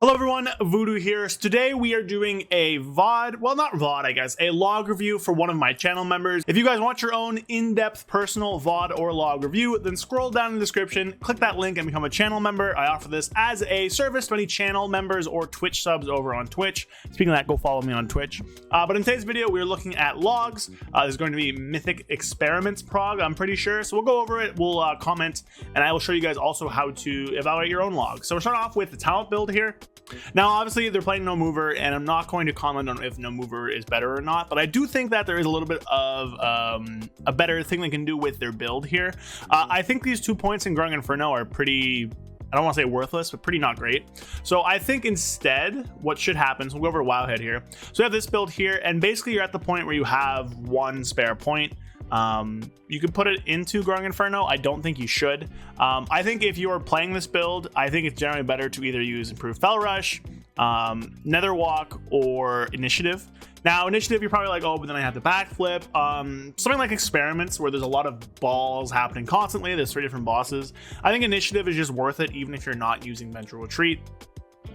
Hello everyone, Voodoo here. So today we are doing a VOD, well not VOD I guess, a log review for one of my channel members. If you guys want your own in-depth personal VOD or log review, then scroll down in the description, click that link and become a channel member. I offer this as a service to any channel members or Twitch subs over on Twitch. Speaking of that, go follow me on Twitch. But in today's video, we're looking at logs. There's going to be Mythic Experiments prog, I'm pretty sure. So we'll go over it, we'll comment, and I will show you guys also how to evaluate your own logs. So we're starting off with the talent build here. Now, obviously, they're playing No Mover, and I'm not going to comment on if No Mover is better or not, but I do think that there is a little bit of a better thing they can do with their build here. I think these 2 points in Grung Inferno are pretty, I don't want to say worthless, but pretty not great. So I think instead, what should happen, so we'll go over Wildhead here. So we have this build here, and basically you're at the point where you have one spare point. You could put it into Grung Inferno. I don't think you should. I think if you're playing this build, I think it's generally better to either use Improved Fel Rush, Nether Walk, or Initiative. Now, Initiative, you're probably like, oh, but then I have to backflip. Something like Experiments, where there's a lot of balls happening constantly. There's 3 different bosses. I think Initiative is just worth it, even if you're not using Vengeful Retreat,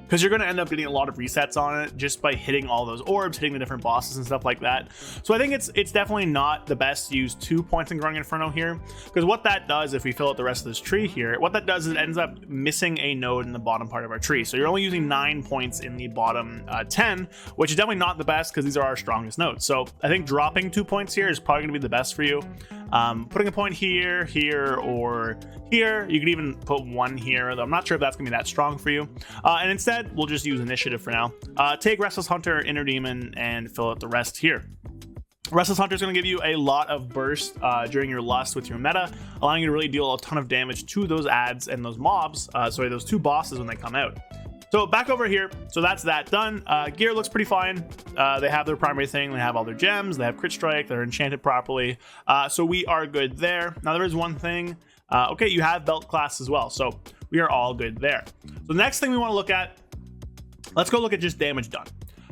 because you're going to end up getting a lot of resets on it just by hitting all those orbs, hitting the different bosses and stuff like that. So I think it's definitely not the best to use 2 points in Grung Inferno here, because what that does, if we fill out the rest of this tree here, what that does is it ends up missing a node in the bottom part of our tree. So you're only using 9 points in the bottom 10, which is definitely not the best because these are our strongest nodes. So I think dropping 2 points here is probably going to be the best for you. Putting a point here, here, or here. You could even put 1 here, though I'm not sure if that's going to be that strong for you. And instead, we'll just use Initiative for now. Take Restless Hunter, Inner Demon, and fill out the rest here. Restless Hunter is going to give you a lot of burst during your lust with your meta, allowing you to really deal a ton of damage to those ads and those mobs, those 2 bosses when they come out. So back over here, so that's that done. Gear looks pretty fine. They have their primary thing, they have all their gems, they have crit strike, they're enchanted properly. So we are good there. Now there is one thing. Okay, you have belt class as well, so we are all good there. So the next thing we want to look at, let's go look at just damage done.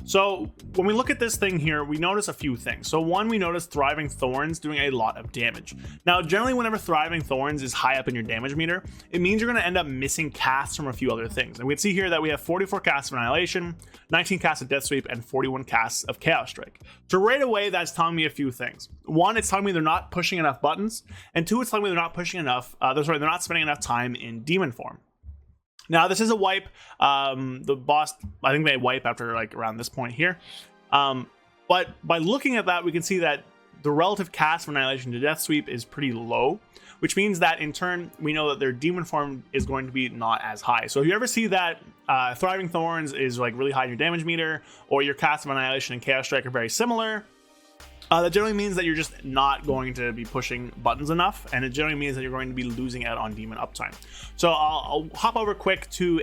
So when we look at this thing here, we notice a few things. So one, we notice Thriving Thorns doing a lot of damage. Now, generally, whenever Thriving Thorns is high up in your damage meter, it means you're going to end up missing casts from a few other things. And we can see here that we have 44 casts of Annihilation, 19 casts of Death Sweep, and 41 casts of Chaos Strike. So right away, that's telling me a few things. One, it's telling me they're not pushing enough buttons. And 2, it's telling me they're not pushing enough, they're not spending enough time in demon form. Now, this is a wipe. The boss, I think they wipe after like around this point here. But by looking at that, we can see that the relative cast from Annihilation to Death Sweep is pretty low, which means that in turn, we know that their demon form is going to be not as high. So if you ever see that Thriving Thorns is like really high in your damage meter, or your cast of Annihilation and Chaos Strike are very similar, that generally means that you're just not going to be pushing buttons enough, and it generally means that you're going to be losing out on demon uptime. So I'll hop over quick to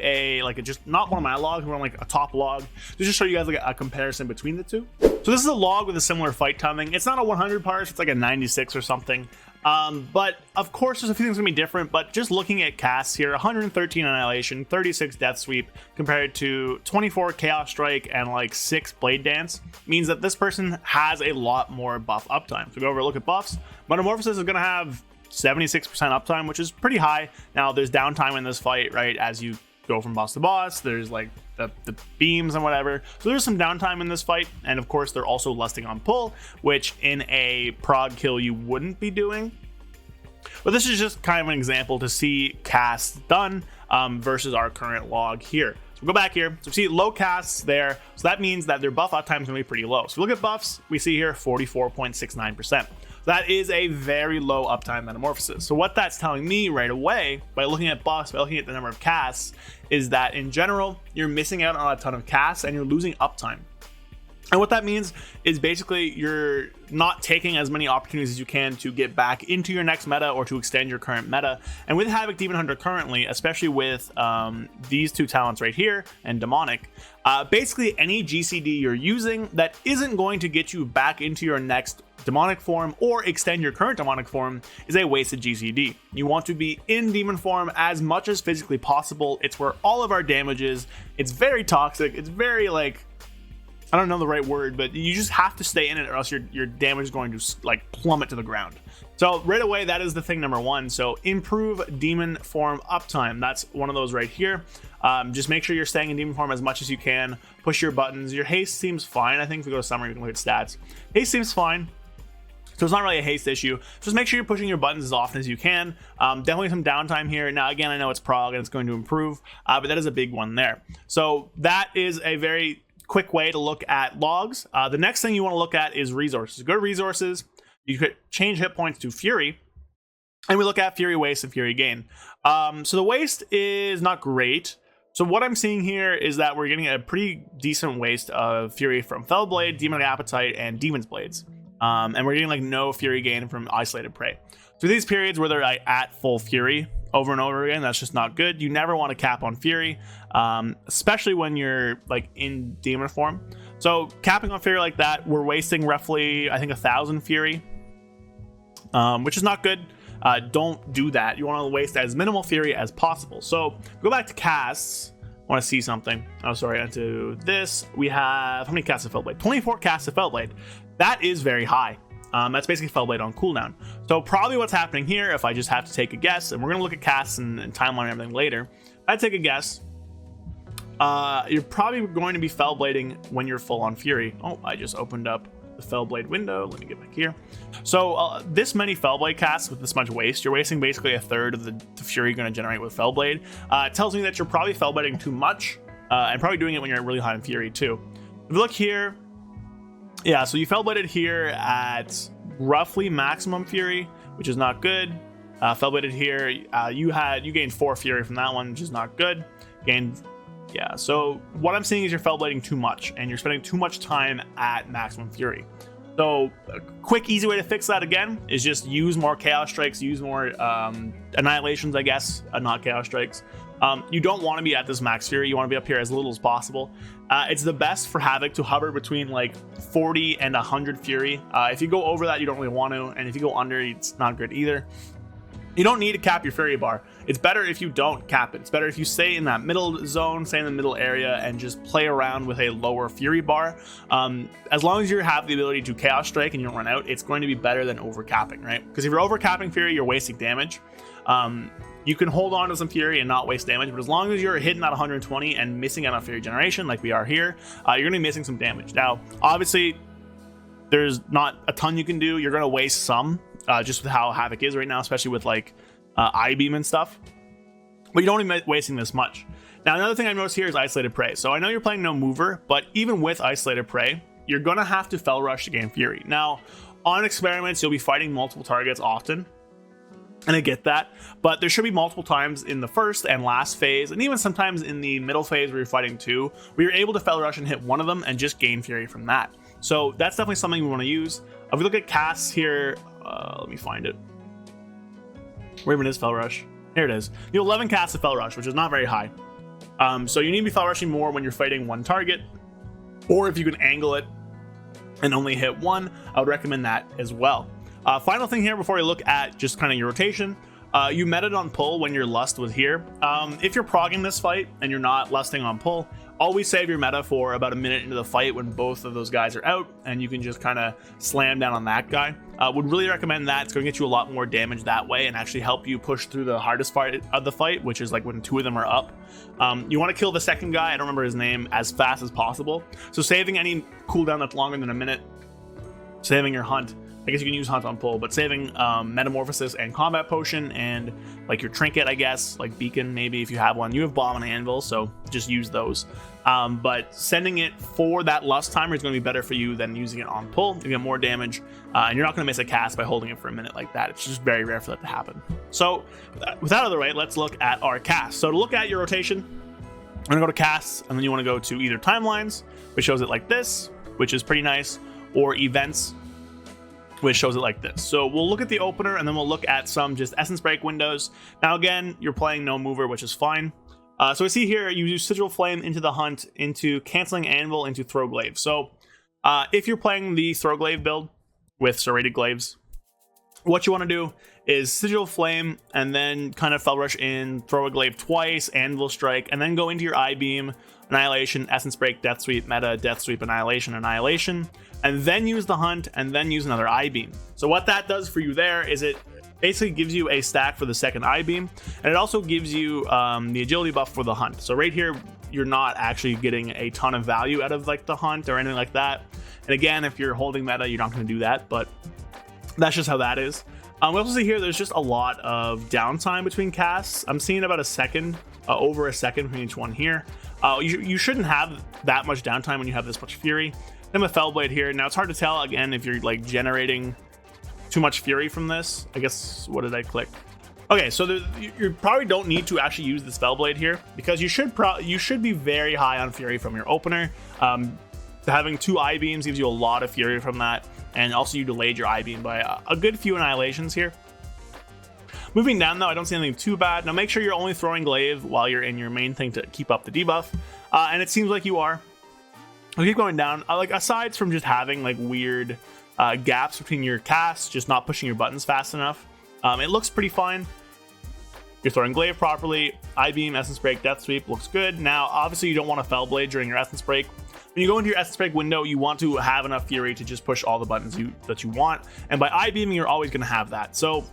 just not one of my logs, we're on like a top log, just to show you guys like a comparison between the two. So this is a log with a similar fight timing. It's not a 100 parse, it's like a 96 or something. But of course there's a few things gonna be different, but just looking at casts here, 113 Annihilation, 36 Death Sweep compared to 24 Chaos Strike and like 6 Blade Dance means that this person has a lot more buff uptime. So go over and look at buffs. Metamorphosis is gonna have 76% uptime, which is pretty high. Now there's downtime in this fight, right? As you go from boss to boss, there's like the beams and whatever. So there's some downtime in this fight. And of course, they're also lusting on pull, which in a prog kill you wouldn't be doing. But this is just kind of an example to see casts done versus our current log here. So we'll go back here. So we see low casts there. So that means that their buff uptime is going to be pretty low. So look at buffs. We see here 44.69%. That is a very low uptime metamorphosis. So what that's telling me right away, by looking at buffs, by looking at the number of casts, is that in general, you're missing out on a ton of casts and you're losing uptime. And what that means is basically you're not taking as many opportunities as you can to get back into your next meta or to extend your current meta. And with Havoc Demon Hunter currently, especially with these 2 talents right here and Demonic, basically any GCD you're using that isn't going to get you back into your next demonic form or extend your current demonic form is a wasted GCD. You want to be in demon form as much as physically possible. It's where all of our damage is. It's very toxic. It's very like I don't know the right word, but you just have to stay in it, or else your damage is going to like plummet to the ground. So right away, that is the thing number one. So improve demon form uptime. That's one of those right here. Just make sure you're staying in demon form as much as you can. Push your buttons. Your haste seems fine. I think if we go to summary, we can look at stats. Haste seems fine. So it's not really a haste issue. Just make sure you're pushing your buttons as often as you can. Definitely some downtime here. Now, again, I know it's prog and it's going to improve, but that is a big one there. So that is a very quick way to look at logs. The next thing you want to look at is resources. Go to resources. You could change hit points to Fury, and we look at Fury waste and Fury gain. So the waste is not great. So what I'm seeing here is that we're getting a pretty decent waste of Fury from Fellblade, Demonic Appetite, and Demon's Blades. And we're getting like no Fury gain from Isolated Prey. So these periods where they're like at full Fury over and over again, that's just not good. You never want to cap on Fury, especially when you're like in Demon form. So capping on Fury like that, we're wasting roughly, I think, 1,000 Fury, which is not good. Don't do that. You want to waste as minimal Fury as possible. So go back to casts. I want to see something. Oh, sorry. Onto this. We have, how many casts of Fellblade? 24 casts of Fellblade. That is very high. That's basically Fellblade on cooldown. So probably what's happening here, if I just have to take a guess, and we're going to look at casts and timeline and everything later. If I take a guess, you're probably going to be Fellblading when you're full on Fury. Oh, I just opened up the Fellblade window. Let me get back here. So this many Fellblade casts with this much waste, you're wasting basically a third of the Fury you're going to generate with Fellblade. It tells me that you're probably Fellblading too much, and probably doing it when you're really high in Fury too. If you look here, yeah, so you Fellbladed here at roughly maximum Fury, which is not good. Fellbladed here, you gained 4 Fury from that one, which is not good. Yeah, so what I'm seeing is you're Fellblading too much, and you're spending too much time at maximum Fury. So a quick, easy way to fix that again is just use more Chaos Strikes, use more Annihilations, I guess, not Chaos Strikes. You don't want to be at this max Fury. You want to be up here as little as possible. It's the best for Havoc to hover between like 40 and 100 Fury. If you go over that, you don't really want to, and if you go under, it's not good either. You don't need to cap your Fury bar. It's better if you don't cap it. It's better if you stay in that middle zone, stay in the middle area, and just play around with a lower Fury bar. As long as you have the ability to Chaos Strike and you don't run out, it's going to be better than over capping, right? Because if you're over capping Fury, you're wasting damage. You can hold on to some Fury and not waste damage, but as long as you're hitting that 120 and missing out on Fury generation, like we are here, you're going to be missing some damage. Now, obviously, there's not a ton you can do. You're going to waste some, just with how Havoc is right now, especially with like I-Beam and stuff. But you don't even be wasting this much. Now, another thing I noticed here is Isolated Prey. So I know you're playing no mover, but even with Isolated Prey, you're going to have to Fell Rush to gain Fury. Now, on experiments, you'll be fighting multiple targets often. And I get that, but there should be multiple times in the first and last phase, and even sometimes in the middle phase where you're fighting two, where you're able to Fell Rush and hit one of them and just gain Fury from that. So that's definitely something we want to use. If we look at casts here, let me find it. Where even is Fell Rush? Here it is. You have 11 casts of Fell Rush, which is not very high. So you need to be Fell Rushing more when you're fighting one target, or if you can angle it and only hit one, I would recommend that as well. Final thing here before we look at just kind of your rotation, you meted on pull when your lust was here. If you're progging this fight and you're not lusting on pull, always save your meta for about a minute into the fight when both of those guys are out, and you can just kind of slam down on that guy. Would really recommend that. It's going to get you a lot more damage that way and actually help you push through the hardest part of the fight, which is like when two of them are up. You want to kill the second guy, I don't remember his name, as fast as possible. So saving any cooldown that's longer than a minute, saving your hunt. I guess you can use Hunt on pull, but saving Metamorphosis and Combat Potion and like your Trinket, I guess, like Beacon maybe if you have one. You have Bomb and Anvil, so just use those. But sending it for that lust timer is going to be better for you than using it on pull. You get more damage, and you're not going to miss a cast by holding it for a minute like that. It's just very rare for that to happen. So with that out of the way, let's look at our cast. So to look at your rotation, I'm going to go to casts, and then you want to go to either timelines, which shows it like this, which is pretty nice, or events, which shows it like this. So we'll look at the opener, and then we'll look at some just essence break windows. Now again, you're playing no mover, which is fine. So we see here you use Sigil Flame into the hunt, into canceling Anvil, into Throw Glaive. So if you're playing the Throw Glaive build with serrated glaives, what you want to do is Sigil Flame, and then kind of Fel Rush in, throw a glaive twice, Anvil Strike, and then go into your I-Beam, Annihilation, Essence Break, Death Sweep, Meta, Death Sweep, Annihilation, Annihilation, and then use the Hunt, and then use another I-Beam. So what that does for you there is it basically gives you a stack for the second I-Beam, and it also gives you the agility buff for the Hunt. So right here, you're not actually getting a ton of value out of like the Hunt or anything like that. And again, if you're holding meta, you're not going to do that, but that's just how that is. We also see here there's just a lot of downtime between casts. I'm seeing about a second, over a second from each one here. You shouldn't have that much downtime when you have this much Fury. Then with Fellblade here, now it's hard to tell again if you're like generating too much Fury from this. I guess, what did I click? Okay, so you probably don't need to actually use this Fellblade here, because you should be very high on Fury from your opener. Having 2 I-Beams gives you a lot of Fury from that, and also you delayed your I-Beam by a good few Annihilations here. Moving down though, I don't see anything too bad. Now make sure you're only throwing glaive while you're in your main thing to keep up the debuff, and it seems like you are. I'll keep going down. Like, aside from just having like weird gaps between your casts, just not pushing your buttons fast enough, it looks pretty fine. You're throwing glaive properly, I-Beam, Essence Break, Death Sweep looks good. Now obviously you don't want to Fellblade during your Essence Break. When you go into your Essence Break window, you want to have enough Fury to just push all the buttons that you want, and by I-Beaming you're always going to have that. So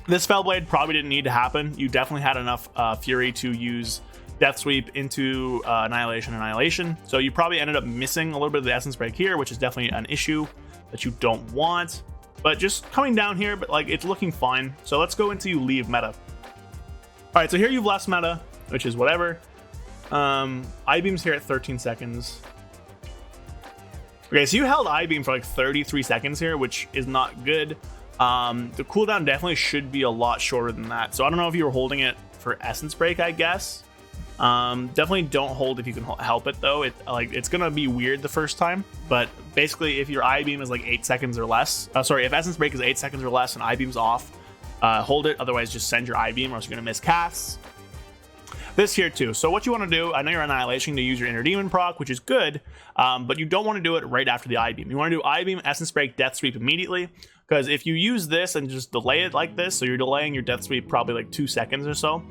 this Fellblade probably didn't need to happen. You definitely had enough Fury to use Death Sweep into Annihilation. So you probably ended up missing a little bit of the Essence Break here, which is definitely an issue that you don't want. But just coming down here, but like it's looking fine. So let's go into leave meta. All right, so here you've left meta, which is whatever. I-Beam's here at 13 seconds. Okay, so you held I-Beam for like 33 seconds here, which is not good. The cooldown definitely should be a lot shorter than that. So I don't know if you were holding it for Essence Break, I guess. Definitely don't hold if you can help it though. It's gonna be weird the first time, but basically if your I-Beam is like 8 seconds or less, if Essence Break is 8 seconds or less and I-Beam's off, hold it. Otherwise just send your I-Beam or else you're gonna miss casts. This here too. So what you want to do, I know you're Annihilation to use your Inner Demon proc, which is good, but you don't want to do it right after the I-Beam. You want to do I-Beam, Essence Break, Death Sweep immediately, because if you use this and just delay it like this, so you're delaying your Death Sweep probably like 2 seconds or so,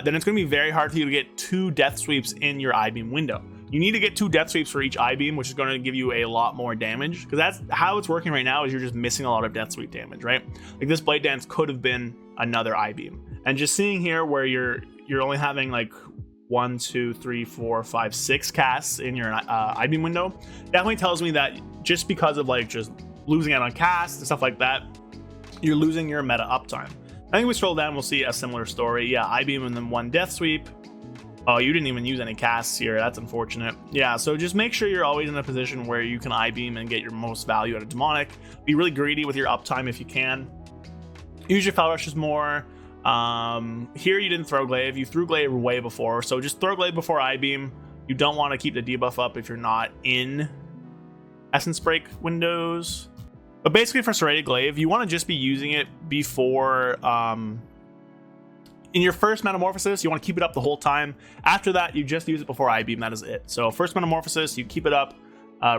then it's going to be very hard for you to get 2 Death Sweeps in your I-Beam window. You need to get 2 Death Sweeps for each I-Beam, which is going to give you a lot more damage, because that's how it's working right now, is you're just missing a lot of Death Sweep damage, right? Like this Blade Dance could have been another I-Beam. And just seeing here where you're only having like 1, 2, 3, 4, 5, 6 casts in your I-Beam window, definitely tells me that just because of like just losing out on casts and stuff like that, you're losing your meta uptime. I think we scroll down, we'll see a similar story. Yeah, I-Beam and then 1 Death Sweep. Oh, you didn't even use any casts here. That's unfortunate. Yeah, so just make sure you're always in a position where you can I-Beam and get your most value out of Demonic. Be really greedy with your uptime if you can. Use your Fel Rushes more. Here you didn't throw glaive. You threw glaive way before, so just throw glaive before I-Beam. You don't want to keep the debuff up if you're not in Essence Break windows. But basically for Serrated Glaive, you want to just be using it before in your first Metamorphosis. You want to keep it up the whole time. After that, you just use it before I-Beam. That is it. So first Metamorphosis, you keep it up,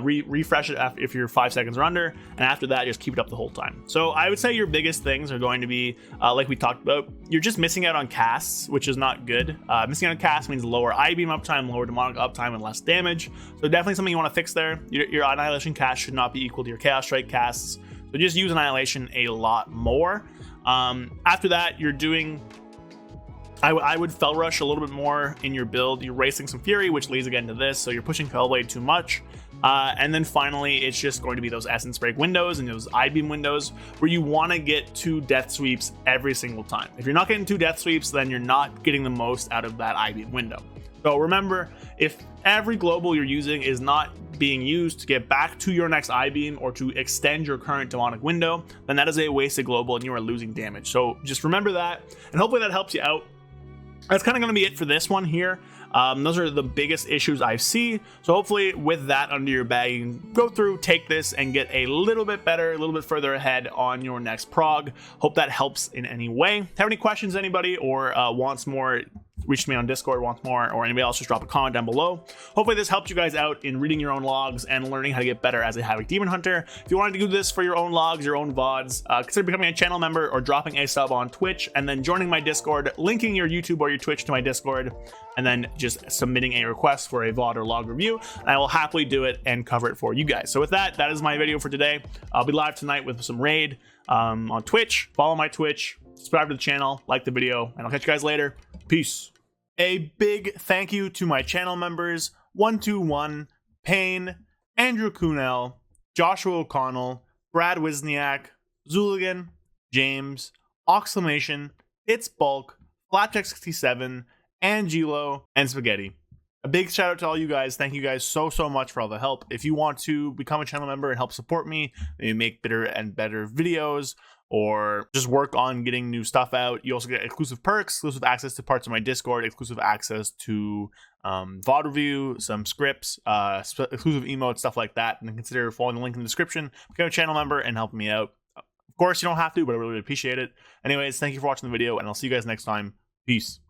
refresh it if you're 5 seconds or under, and after that just keep it up the whole time. So I would say your biggest things are going to be like we talked about, you're just missing out on casts, which is not good. Missing out on casts means lower I-Beam uptime, lower Demonic uptime, and less damage. So definitely something you want to fix there. Your Annihilation cast should not be equal to your Chaos Strike casts, so just use Annihilation a lot more. After that, you're doing, I would Fel Rush a little bit more in your build. You're racing some Fury, which leads again to this, so you're pushing Fellblade too much. And then finally, it's just going to be those Essence Break windows and those I-Beam windows where you want to get 2 Death Sweeps every single time. If you're not getting 2 Death Sweeps, then you're not getting the most out of that I-Beam window. So remember, if every global you're using is not being used to get back to your next I-Beam or to extend your current Demonic window, then that is a wasted global and you are losing damage. So just remember that, and hopefully that helps you out. That's kind of going to be it for this one here. Those are the biggest issues I see. So hopefully with that under your bag, you can go through, take this, and get a little bit better, a little bit further ahead on your next prog. Hope that helps in any way. Have any questions, anybody, or wants more reach me on Discord once more, or anybody else, just drop a comment down below. Hopefully this helped you guys out in reading your own logs and learning how to get better as a Havoc Demon Hunter. If you wanted to do this for your own logs, your own VODs, consider becoming a channel member or dropping a sub on Twitch, and then joining my Discord, linking your YouTube or your Twitch to my Discord, and then just submitting a request for a VOD or log review, and I will happily do it and cover it for you guys. So with that, that is my video for today. I'll be live tonight with some raid on Twitch. Follow my Twitch, subscribe to the channel, like the video, and I'll catch you guys later. Peace. A big thank you to my channel members: 121, Payne, Andrew Kunel, Joshua O'Connell, Brad Wisniak, Zuligan, James, Oxclamation, It's Bulk, Flapjack67, Angelo, and Spaghetti. A big shout out to all you guys. Thank you guys so much for all the help. If you want to become a channel member and help support me, maybe make better and better videos, or just work on getting new stuff out, you also get exclusive perks, exclusive access to parts of my Discord, exclusive access to VOD review, some scripts, exclusive emotes, stuff like that. And then consider following the link in the description, become a channel member, and help me out. Of course, you don't have to, but I really appreciate it. Anyways, thank you for watching the video, and I'll see you guys next time. Peace.